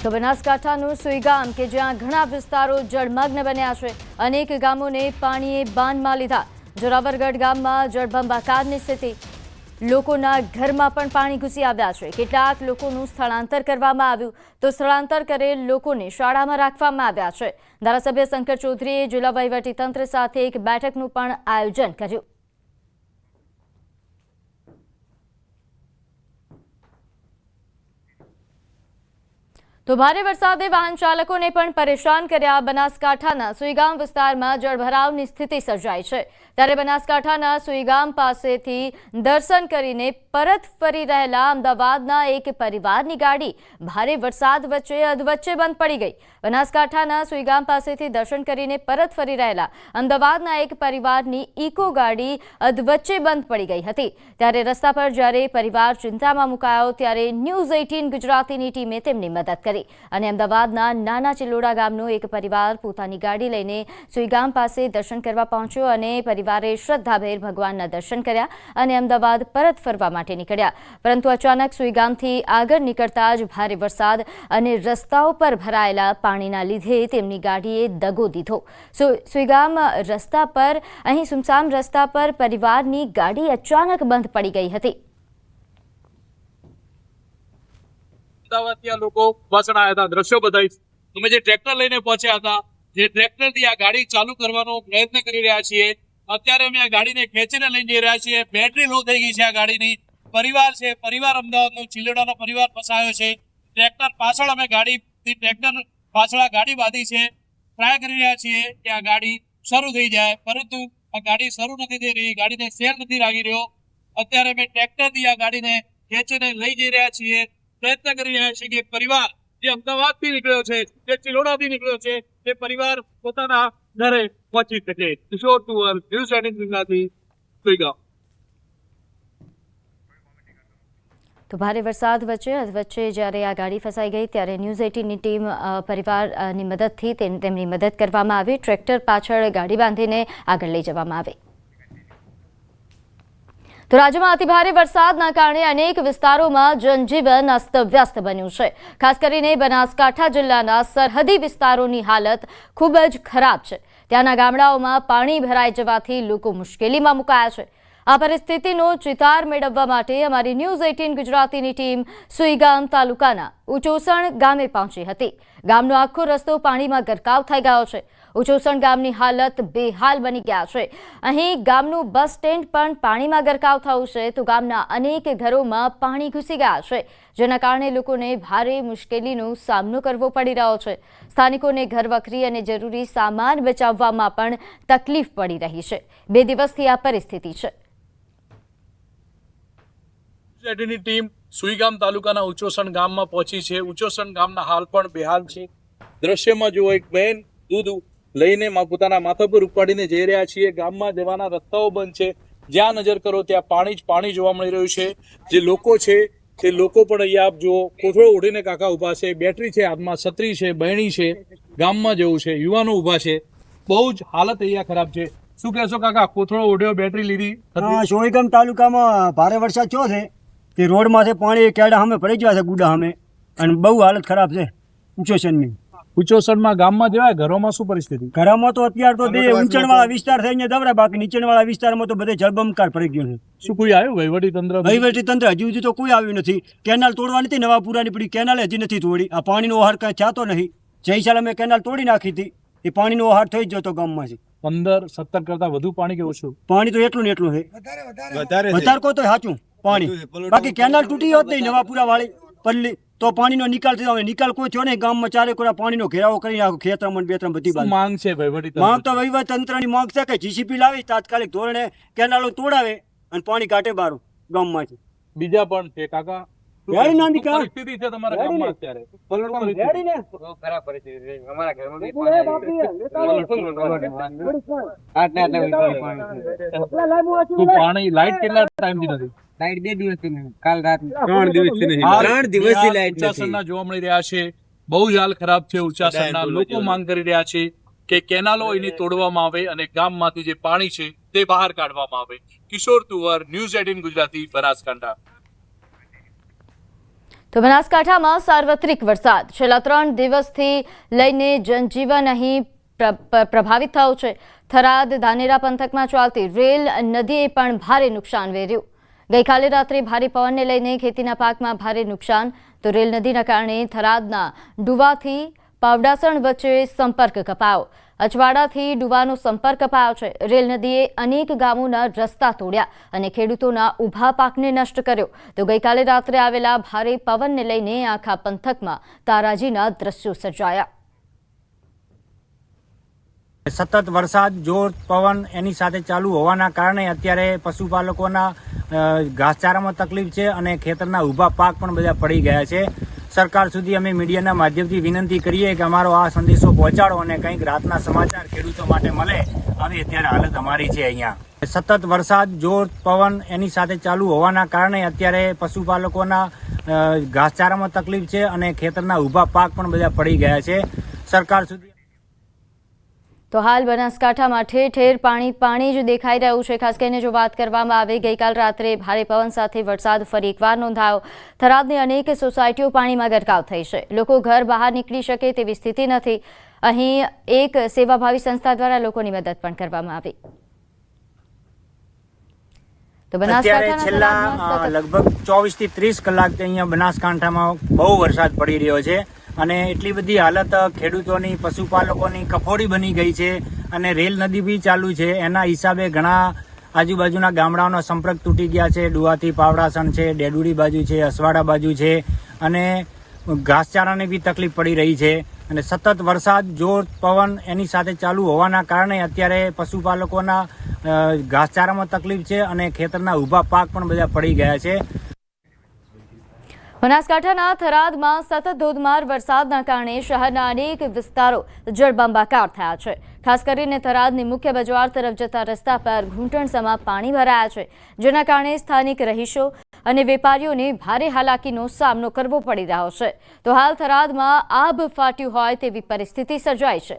તો બનાસકાંઠાનું સુઈગામ કે જ્યાં ઘણા વિસ્તારો જળમગ્ન બન્યા છે, અનેક ગામોને પાણીએ બાંધમાં લીધા। જોરાવરગઢ ગામમાં જળબંબાકારની સ્થિતિ, લોકોના ઘરમાં પણ પાણી ઘૂસી આવ્યા છે। કેટલાક લોકોનું સ્થળાંતર કરવામાં આવ્યું તો સ્થળાંતર કરેલ લોકોને શાળામાં રાખવામાં આવ્યા છે। ધારાસભ્ય શંકર ચૌધરીએ જિલ્લા વહીવટીતંત્ર સાથે એક બેઠકનું પણ આયોજન કર્યું। તો ભારે વરસાદે વાહન ચાલકોને પણ પરેશાન કર્યા। બનાસકાંઠાના સુઈગામ વિસ્તારમાં જળભરાવની સ્થિતિ સર્જાઈ છે, ત્યારે બનાસકાંઠાના સુઈગામ પાસેથી દર્શન કરીને પરત ફરી રહેલા અમદાવાદના એક પરિવારની ગાડી ભારે વરસાદ વચ્ચે અધવચ્ચે બંધ પડી ગઈ। બનાસકાંઠાના સુઈગામ પાસેથી દર્શન કરીને પરત ફરી રહેલા અમદાવાદના એક પરિવારની ઇકો ગાડી અધવચ્ચે બંધ પડી ગઈ હતી, ત્યારે રસ્તા પર જ્યારે પરિવાર ચિંતામાં મુકાયો ત્યારે ન્યૂઝ 18 ગુજરાતીની ટીમે તેમની મદદ કરી અને અમદાવાદના નાના ચિલોડા ગામનો એક પરિવાર પોતાની ગાડી લઈને સુઈગામ પાસે દર્શન કરવા પહોંચ્યો અને પરિવારે શ્રદ્ધાભેર ભગવાનના દર્શન કર્યા અને અમદાવાદ પરત ફરવા માટે નીકળ્યા। પરંતુ અચાનક સુઈગામથી આગળ નીકળતા જ ભારે વરસાદ અને રસ્તાઓ પર ભરાયેલા પાણીના લીધે તેમની ગાડીએ દગો દીધો। સુઈગામ રસ્તા પર અહીં સુમસામ રસ્તા પર પરિવારની ગાડી અચાનક બંધ પડી ગઈ હતી। અમદાવાદના લોકો પાછળ આવ્યા હતા, દ્રશ્યો બતાવીશ। અમે જે ટ્રેક્ટર લઈને પહોંચ્યા હતા, જે ટ્રેક્ટરથી આ ગાડી ચાલુ કરવાનો પ્રયત્ન કરી રહ્યા છીએ। અત્યારે અમે આ ગાડીને ખેંચીને લઈ જઈ રહ્યા છીએ। બેટરી લો થઈ ગઈ છે આ ગાડીની। પરિવાર છે, પરિવાર અમદાવાદનો ચિલોડાનો પરિવાર ફસાયો છે। ટ્રેક્ટર પાછળ અમે ટ્રેક્ટર પાછળ આ ગાડી બાંધી છે। ટ્રાય કરી રહ્યા છીએ કે આ ગાડી શરૂ થઈ જાય, પરંતુ આ ગાડી શરૂ નથી થઈ રહી, ગાડીને શેર નથી લાગી રહ્યો। અત્યારે અમે ટ્રેક્ટરથી આ ગાડીને ખેંચીને લઈ જઈ રહ્યા છીએ। પ્રયત્ન કરી રહ્યા છે કે પરિવાર જે અમદાવાદથી નીકળ્યો છે, જે ચિલોડાથી નીકળ્યો છે, તે પરિવાર પોતાના ઘરે પહોંચી શકે। કિશોર ટુવર, ન્યૂઝ 18 ગુજરાતી, સુઈગામ। તો ભારે વરસાદ વચ્ચે જ્યારે આ ગાડી ફસાઈ ગઈ ત્યારે ન્યૂઝ 18ની ટીમ પરિવારની મદદથી તેમની મદદ કરવામાં આવી। ટ્રેક્ટર પાછળ ગાડી બાંધીને આગળ લઈ જવામાં આવી। તો રાજ્યમાં અતિભારે વરસાદના કારણે અનેક વિસ્તારોમાં જનજીવન અસ્તવ્યસ્ત બન્યું છે। ખાસ કરીને બનાસકાંઠા જિલ્લાના સરહદી વિસ્તારોની હાલત ખૂબ જ ખરાબ છે। ત્યાંના ગામડાઓમાં પાણી ભરાઈ જવાથી લોકો મુશ્કેલીમાં મુકાયા છે। આ પરિસ્થિતિનો ચિતાર મેળવવા માટે અમારી ન્યૂઝ 18 ગુજરાતીની ટીમ સુઈગામ તાલુકાના ઉચોસણ ગામે પહોંચી હતી। ગામનો આખો રસ્તો પાણીમાં ગરકાવ થઈ ગયો છે। ઉચોસણ ગામની હાલત બેહાલ બની ગયા છે। અહીં ગામનું બસ સ્ટેન્ડ પણ પાણીમાં ગરકાવ થયું છે, તો ગામના અનેક ઘરોમાં પાણી ઘૂસી ગયા છે, જેના કારણે લોકોને ભારે મુશ્કેલીનો સામનો કરવો પડી રહ્યો છે। સ્થાનિકોને ઘરવખરી અને જરૂરી સામાન બચાવવામાં પણ તકલીફ પડી રહી છે। 2 દિવસથી આ પરિસ્થિતિ છે। ની ટીમ સુઈગામ તાલુકાના ઉચોસણ ગામમાં પહોંચી છે। ઉચોસણ ગામના હાલ પણ બેહાલ છે। દ્રશ્યમાં જુઓ, એક બહેન દૂધ લઈને પોતાના માથા પર ઉપાડીને જઈ રહ્યા છીએ। ગામમાં જવાના રસ્તાઓ બંધ છે, જ્યાં નજર કરો ત્યાં પાણી જ પાણી જોવા મળી રહ્યું છે। જે લોકો છે તે લોકો પણ અહીંયા આપ જુઓ, કોથળો ઓઢીને કાકા ઊભા છે, બેટરી છે હાથમાં, છત્રી છે, બહેણી છે, ગામમાં જવું છે, યુવાનો ઊભા છે। બહુ જ હાલત અહીંયા ખરાબ છે। શું કહેશો કાકા? કોથળો ઓઢ્યો, બેટરી લીધી? સુઈગામ તાલુકામાં ભારે વરસાદ થયો છે તે રોડમાંથી પાણી કેડા સામે પડી ગયા છે, ગુડા સામે, અને બહુ હાલત ખરાબ છે ઉચોસણની। ઉચોસણમાં ગામમાં જવાય, ઘરોમાં શું પરિસ્થિતિ? ઘરોમાં તો અત્યારે તો બે ઊંચાણવાળા વિસ્તાર થઈને દવરા, બાકી નીચાણવાળા વિસ્તારમાં તો બધે જળબંબાકાર પડી ગયો છે। શું કોઈ આવ્યું વહીવટીતંત્ર? વહીવટીતંત્ર હજી સુધી તો કોઈ આવ્યું નથી। કેનાલ તોડવાની હતી, નવાપુરાની પડી, કેનાલ હજી નથી તોડી। આ પાણીનો ઓહાર કાંઈ થતો નહીં। જઈ સાલ અમે કેનાલ તોડી નાખી હતી, એ પાણીનો ઓહાર થઈ જ જતો ગામમાંથી। 15-17 કરતા વધુ પાણી કે ઓછું? પાણી તો એટલું ને એટલું છે, વધારે કોઈ તો સાચું પાણી। બાકી કેનાલ તૂટી હોત નહીં નવાપુરા વાળી પલ્લી તો પાણીનો નિકાલ થયો, નિકાલ કોઈ થયો નહીં। ગામમાં ચારે કોરા પાણીનો ઘેરાવો કરી નાખો, ખેતરમાં બે ત્રણ બધી બાજુ। માંગ છે વહીવટીતંત્ર? માંગ તો વહીવટીતંત્રની માંગ છે કે જીસીપી લાવી તાત્કાલિક ધોરણે કેનાલો તોડાવે અને પાણી કાઢે બારું ગામમાંથી। બીજા પણ છે કાકા? પરિસ્થિતિ છે તમારા ગામમાં અત્યારે? ખરાબ પરિસ્થિતિ છે અમારા ઘરમાં। પાણી લાઈટ કેટલા ટાઈમથી નથી? લાઈટ 2 દિવસથી નહીં, કાલ રાત 3 દિવસથી નહીં, 3 દિવસથી લાઈટ નથી। ઉચાસણના જોવા મળી રહ્યા છે, બહુ જ હાલ ખરાબ છે ઉચાસણના। લોકો માંગ કરી રહ્યા છે કે કેનાલો એની તોડવામાં આવે અને ગામમાંથી જે પાણી છે તે બહાર કાઢવામાં આવે। કિશોર તુવર, ન્યૂઝ 18 ગુજરાતી, બનાસકાંઠા। તો બનાસકાંઠામાં સાર્વત્રિક વરસાદ છેલ્લા 3 દિવસથી લઈને જનજીવન અહીં પ્રભાવિત થયું છે. થરાદ ધાનેરા પંથકમાં ચાલતી રેલ નદીએ પણ ભારે નુકસાન વેર્યું. ગઈકાલે રાત્રે ભારે પવનને લઈને ખેતીના પાકમાં ભારે નુકસાન. તો રેલ નદીના કારણે થરાદના ડુવાથી પાવડાસણ વચ્ચે સંપર્ક કપાયો. અચવાડાથી ડુવાનો સંપર્ક કપાયો છે. રેલ નદીએ અનેક ગામોના રસ્તા તોડ્યા અને ખેડૂતોના ઊભા પાકને નષ્ટ કર્યો. તો ગઈકાલે રાત્રે આવેલા ભારે પવનને લઈને આખા પંથકમાં તારાજીના દ્રશ્યો સર્જાયા. સતત વરસાદ, જોર, પવન એની સાથે ચાલુ હોવાના કારણે અત્યારે પશુપાલકોના ઘાસચારામાં તકલીફ છે અને ખેતરના ઊભા પાક પણ બધા પડી ગયા છે. સરકાર સુધી અમે મીડિયાના માધ્યમથી વિનંતી કરીએ કે અમારો આ સંદેશો પહોંચાડો અને કંઈક રાતના સમાચાર ખેડૂતો માટે મળે, આવી અત્યારે હાલત અમારી છે. અહીંયા સતત વરસાદ, જોર, પવન એની સાથે ચાલુ હોવાના કારણે અત્યારે પશુપાલકોના ઘાસચારામાં તકલીફ છે અને ખેતરના ઊભા પાક પણ બધા પડી ગયા છે. સરકાર સુધી તો હાલ બનાસકાંઠામાં ઠેર ઠેર પાણી જ દેખાઈ રહ્યું છે. ખાસ કરીને જો વાત કરવામાં આવે, ગઈકાલ રાત્રે ભારે પવન સાથે વરસાદ ફરી એકવાર નોંધાયો. થરાદની અનેક સોસાયટીઓ પાણીમાં ગરકાવ થઈ છે. લોકો ઘર બહાર નીકળી શકે તેવી સ્થિતિ નથી. અહીં એક સેવાભાવી સંસ્થા દ્વારા લોકોની મદદ પણ કરવામાં આવી. તો છેલ્લા લગભગ 24 થી 30 કલાકથી અહીંયા બનાસકાંઠામાં બહુ વરસાદ પડી રહ્યો છે અને એટલી બધી હાલત ખેડૂતોની, પશુપાલકોની કફોડી બની ગઈ છે અને રેલ નદી બી ચાલુ છે. એના હિસાબે ઘણા આજુબાજુના ગામડાઓનો સંપર્ક તૂટી ગયા છે. ડુવાથી પાવડાસણ છે, ડેડુડી બાજુ છે, અસવાડા બાજુ છે અને ઘાસચારાની બી તકલીફ પડી રહી છે. અને સતત વરસાદ, જોર, પવન એની સાથે ચાલુ હોવાના કારણે અત્યારે પશુપાલકોના ઘાસચારામાં તકલીફ છે અને ખેતરના ઊભા પાક પણ બધા પડી ગયા છે. બનાસકાંઠાના થરાદમાં સતત ધોધમાર વરસાદના કારણે શહેરના અનેક વિસ્તારો જળબંબાકાર થયા છે. ખાસ કરીને થરાદની મુખ્ય બજાર તરફ જતા રસ્તા પર ઘૂંટણસમાં પાણી ભરાયા છે, જેના કારણે સ્થાનિક રહીશો અને વેપારીઓને ભારે હાલાકીનો સામનો કરવો પડી રહ્યો છે. તો હાલ થરાદમાં આબ ફાટ્યું હોય તેવી પરિસ્થિતિ સર્જાઈ છે.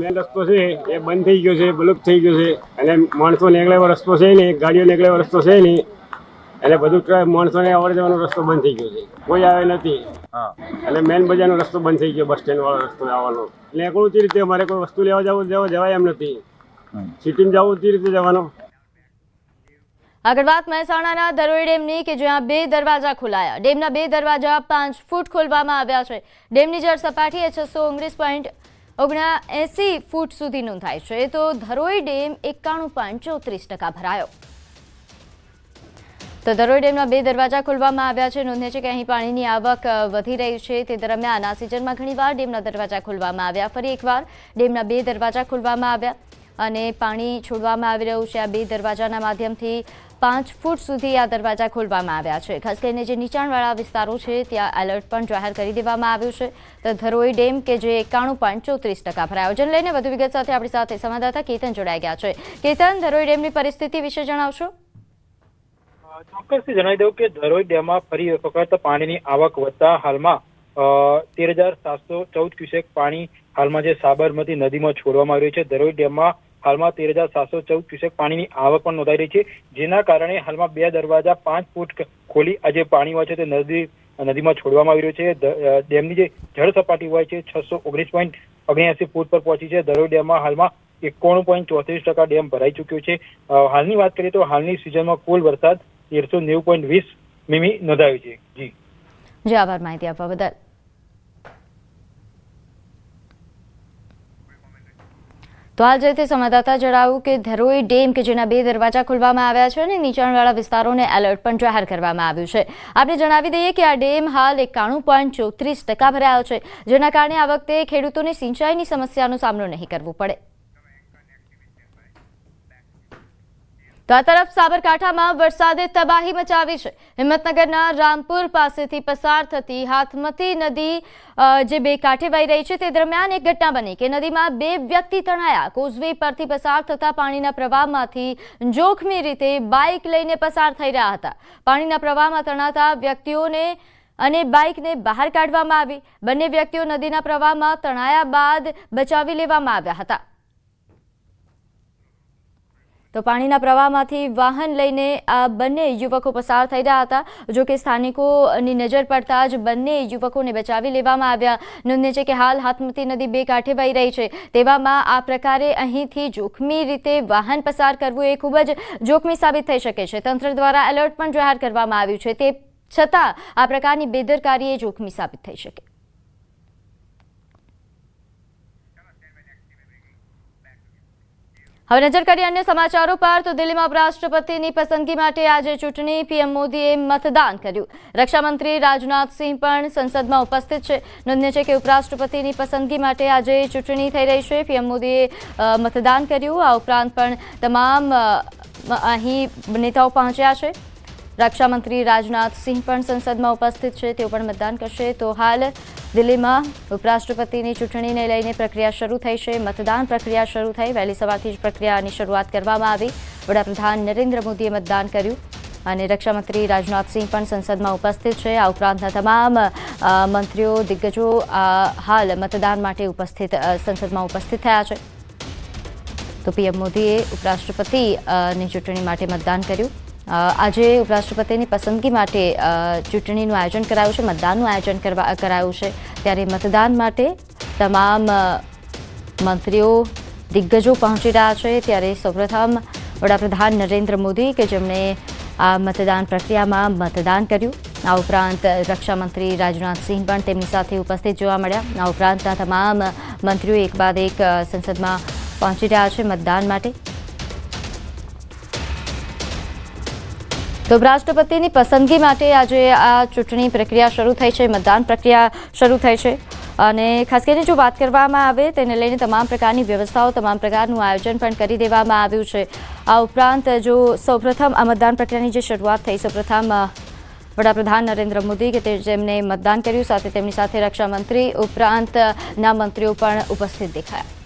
મેન રસ્તો છે એ બંધ થઈ ગયો છે, બ્લોક થઈ ગયો છે અને માણસો નીકળે એવો રસ્તો છે નહીં, ગાડીઓ નીકળે એવો રસ્તો છે નહીં એટલે બધું માણસોને આવવા જવાનો રસ્તો બંધ થઈ ગયો છે. કોઈ આવે નથી અને મેન બજારનો રસ્તો બંધ થઈ ગયો, બસ સ્ટેન્ડ વાળો રસ્તો આવવાનો. એટલે એકલું તે રીતે અમારે કોઈ વસ્તુ લેવા જવાય એમ નથી. સિટીમાં જવું તે રીતે જવાનો. આગળ વાત મહેસાણાના ધરોઈ ડેમની કે જ્યાં 2 દરવાજા ખોલાયા. ડેમના 2 દરવાજા 5 ફૂટ ખોલવામાં આવ્યા છે. ડેમની જળ સપાટી 619.79 ફૂટ સુધી નોંધાઈ છે. તો ધરોઈ ડેમ 91.34% ભરાયો. તો ધરોઈ ડેમના 2 દરવાજા ખોલવામાં આવ્યા છે. નોંધે છે કે અહીં પાણીની આવક વધી રહી છે. તે દરમિયાન આ સિઝનમાં ઘણીવાર ડેમના દરવાજા ખોલવામાં આવ્યા. ફરી એકવાર ડેમના 2 દરવાજા ખોલવામાં આવ્યા અને પાણી છોડવામાં આવી રહ્યું છે. આ 2 દરવાજાના માધ્યમથી 5 ફૂટ સુધી આ દરવાજા ખોલવામાં આવ્યા છે. ખાસ કરીને જે નીચાણવાળા વિસ્તારો છે ત્યાં એલર્ટ પણ જાહેર કરી દેવામાં આવ્યું છે. તો ધરોઈ ડેમ કે જે 91.34% ભરાયો. જેને લઈને વધુ વિગત સાથે આપણી સાથે સંવાદદાતા કેતન જોડાઈ ગયા છે. કેતન, ધરોઈ ડેમની પરિસ્થિતિ વિશે જણાવશો. ચોક્કસથી જણાવી દઉં કે ધરોઈ ડેમમાં ફરી એક વખત પાણીની આવક વધતા હાલમાં 13,714 ક્યુસેક પાણી હાલમાં જે સાબરમતી નદીમાં છોડવામાં આવી રહ્યું છે. ધરોઈ ડેમમાં હાલમાં 13,714 ક્યુસેક પાણીની આવક પણ નોંધાઈ રહી છે, જેના કારણે હાલમાં 2 દરવાજા 5 ફૂટ ખોલી આ જે પાણી હોય છે તે નદીમાં છોડવામાં આવી રહ્યું છે. ડેમની જે જળ સપાટી હોય છે 619.79 ફૂટ પર પહોંચી છે. ધરોઈ ડેમમાં હાલમાં 91.34% ડેમ ભરાઈ ચૂક્યો છે. હાલની વાત કરીએ તો હાલની સિઝનમાં કુલ વરસાદ 1390.20 મીમી નોંધાયો છે. જી આભાર માહિતી આપવા બદલ. તો હાલ જે તે સંવાદદાતા જણાવ્યું કે ધરોઈ ડેમ કે જેના 2 દરવાજા ખોલવામાં આવ્યા છે અને નીચાણવાળા વિસ્તારોને એલર્ટ પણ જાહેર કરવામાં આવ્યું છે. આપણે જણાવી દઈએ કે આ ડેમ હાલ 91.34% ભરાયો છે, જેના કારણે આ વખતે ખેડૂતોને સિંચાઈની સમસ્યાનો સામનો નહીં કરવો પડે. તો આ તરફ સાબરકાંઠામાં વરસાદે તબાહી મચાવી છે. હિંમતનગરના રામપુર પાસેથી પસાર થતી હાથમતી નદી જે 2 કાંઠે વહી રહી છે તે દરમિયાન એક ઘટના બની કે નદીમાં 2 વ્યક્તિ તણાયા. કોઝવે પરથી પસાર થતા પાણીના પ્રવાહમાંથી જોખમી રીતે બાઇક લઈને પસાર થઈ રહ્યા હતા. પાણીના પ્રવાહમાં તણાતા વ્યક્તિઓને અને બાઇકને બહાર કાઢવામાં આવી. બંને વ્યક્તિઓ નદીના પ્રવાહમાં તણાયા બાદ બચાવી લેવામાં આવ્યા હતા. તો પાણીના પ્રવાહમાંથી વાહન લઈને આ બંને યુવકો પસાર થઈ રહ્યા હતા. જો કે સ્થાનિકોની નજર પડતા જ બંને યુવકોને બચાવી લેવામાં આવ્યા. નોંધનીય છે કે હાલ હાથમતી નદી બે કાંઠે વહી રહી છે. તેવામાં આ પ્રકારે અહીંથી જોખમી રીતે વાહન પસાર કરવું એ ખૂબ જ જોખમી સાબિત થઈ શકે છે. તંત્ર દ્વારા એલર્ટ પણ જાહેર કરવામાં આવ્યું છે. તે છતાં આ પ્રકારની બેદરકારી એ જોખમી સાબિત થઈ શકે. હવે નજર કરીએ અન્ય સમાચારો પર. તો દિલ્હીમાં ઉપરાષ્ટ્રપતિની પસંદગી માટે આજે ચૂંટણી. પીએમ મોદીએ મતદાન કર્યું. રક્ષામંત્રી રાજનાથસિંહ પણ સંસદમાં ઉપસ્થિત છે. નોંધનીય છે કે ઉપરાષ્ટ્રપતિની પસંદગી માટે આજે ચૂંટણી થઈ રહી છે. પીએમ મોદીએ મતદાન કર્યું. આ ઉપરાંત પણ તમામ અહીં નેતાઓ પહોંચ્યા છે. રક્ષામંત્રી રાજનાથસિંહ પણ સંસદમાં ઉપસ્થિત છે. તેઓ પણ મતદાન કરશે. તો હાલ દિલ્હીમાં ઉપરાષ્ટ્રપતિની ચૂંટણીને લઈને પ્રક્રિયા શરૂ થઈ છે. મતદાન પ્રક્રિયા શરૂ થઈ. વહેલી સવારથી જ પ્રક્રિયાની શરૂઆત કરવામાં આવી. વડાપ્રધાન નરેન્દ્ર મોદીએ મતદાન કર્યું અને રક્ષામંત્રી રાજનાથસિંહ પણ સંસદમાં ઉપસ્થિત છે. આ ઉપરાંતના તમામ મંત્રીઓ દિગ્ગજો હાલ મતદાન માટે સંસદમાં ઉપસ્થિત થયા છે. તો પીએમ મોદીએ ઉપરાષ્ટ્રપતિની ચૂંટણી માટે મતદાન કર્યું. આજે ઉપરાષ્ટ્રપતિની પસંદગી માટે ચૂંટણીનું આયોજન કરાયું છે, મતદાનનું આયોજન કરાયું છે. ત્યારે મતદાન માટે તમામ મંત્રીઓ દિગ્ગજો પહોંચી રહ્યા છે. ત્યારે સૌપ્રથમ વડાપ્રધાન નરેન્દ્ર મોદી કે જેમણે આ મતદાન પ્રક્રિયામાં મતદાન કર્યું. આ ઉપરાંત રક્ષામંત્રી રાજનાથસિંહ પણ તેમની સાથે ઉપસ્થિત જોવા મળ્યા. આ ઉપરાંતના તમામ મંત્રીઓ એક બાદ એક સંસદમાં પહોંચી રહ્યા છે મતદાન માટે. તો ઉપરાષ્ટ્રપતિની પસંદગી માટે આજે આ ચૂંટણી પ્રક્રિયા શરૂ થઈ છે, મતદાન પ્રક્રિયા શરૂ થઈ છે. અને ખાસ કરીને જો વાત કરવામાં આવે તેને લઈને તમામ પ્રકારની વ્યવસ્થાઓ, તમામ પ્રકારનું આયોજન પણ કરી દેવામાં આવ્યું છે. આ ઉપરાંત જો સૌપ્રથમ આ મતદાન પ્રક્રિયાની જે શરૂઆત થઈ, સૌપ્રથમ વડાપ્રધાન નરેન્દ્ર મોદી કે જેમને મતદાન કર્યું, સાથે તેમની સાથે રક્ષામંત્રી ઉપરાંતના મંત્રીઓ પણ ઉપસ્થિત દેખાયા.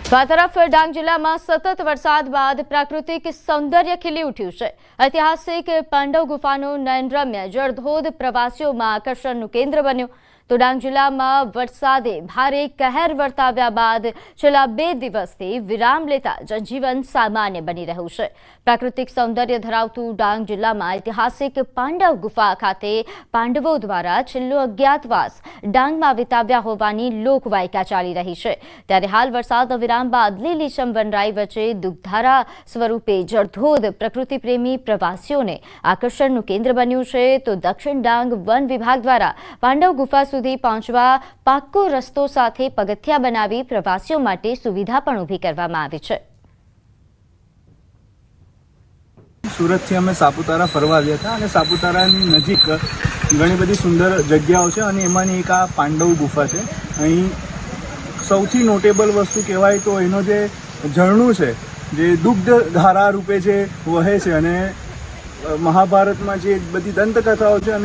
તો આ તરફ ડાંગ જિલ્લામાં સતત વરસાદ બાદ પ્રાકૃતિક સૌંદર્ય ખીલી ઉઠ્યું છે. ઐતિહાસિક પાંડવ ગુફાનો નયનરમ્ય જળધોધ પ્રવાસીઓમાં આકર્ષણનું કેન્દ્ર બન્યું. તો ડાંગ જિલ્લામાં વરસાદે ભારે કહેર વર્તાવ્યા બાદ છેલ્લા 2 દિવસથી વિરામ લેતા જનજીવન સામાન્ય બની રહ્યું છે. પ્રાકૃતિક સૌંદર્ય ધરાવતું ડાંગ જિલ્લામાં ઐતિહાસિક પાંડવ ગુફા ખાતે પાંડવો દ્વારા છેલ્લો અજ્ઞાતવાસ ડાંગમાં વિતાવ્યા હોવાની લોકવાયકા ચાલી રહી છે. ત્યારે હાલ વરસાદના વિરામ બાદ લીલીછમ વનરાઈ વચ્ચે દુગ્ધારા સ્વરૂપે જળધોધ પ્રકૃતિપ્રેમી પ્રવાસીઓને આકર્ષણનું કેન્દ્ર બન્યું છે. તો દક્ષિણ ડાંગ વન વિભાગ દ્વારા પાંડવ ગુફા સુધી પહોંચવા પાક્કો રસ્તો સાથે પગથિયા બનાવી પ્રવાસીઓ માટે સુવિધા પણ ઊભી કરવામાં આવી છે. સુરતથી અમે સાપુતારા ફરવા આવ્યા હતા અને સાપુતારાની નજીક ઘણી બધી સુંદર જગ્યાઓ છે અને એમાંની એક આ પાંડવ ગુફા છે. અહીં સૌથી નોટેબલ વસ્તુ કહેવાય તો એનો જે ઝરણું છે, જે દુગ્ધ ધારા રૂપે જે વહે છે અને મહાભારતમાં જે બધી દંતકથાઓ છે અને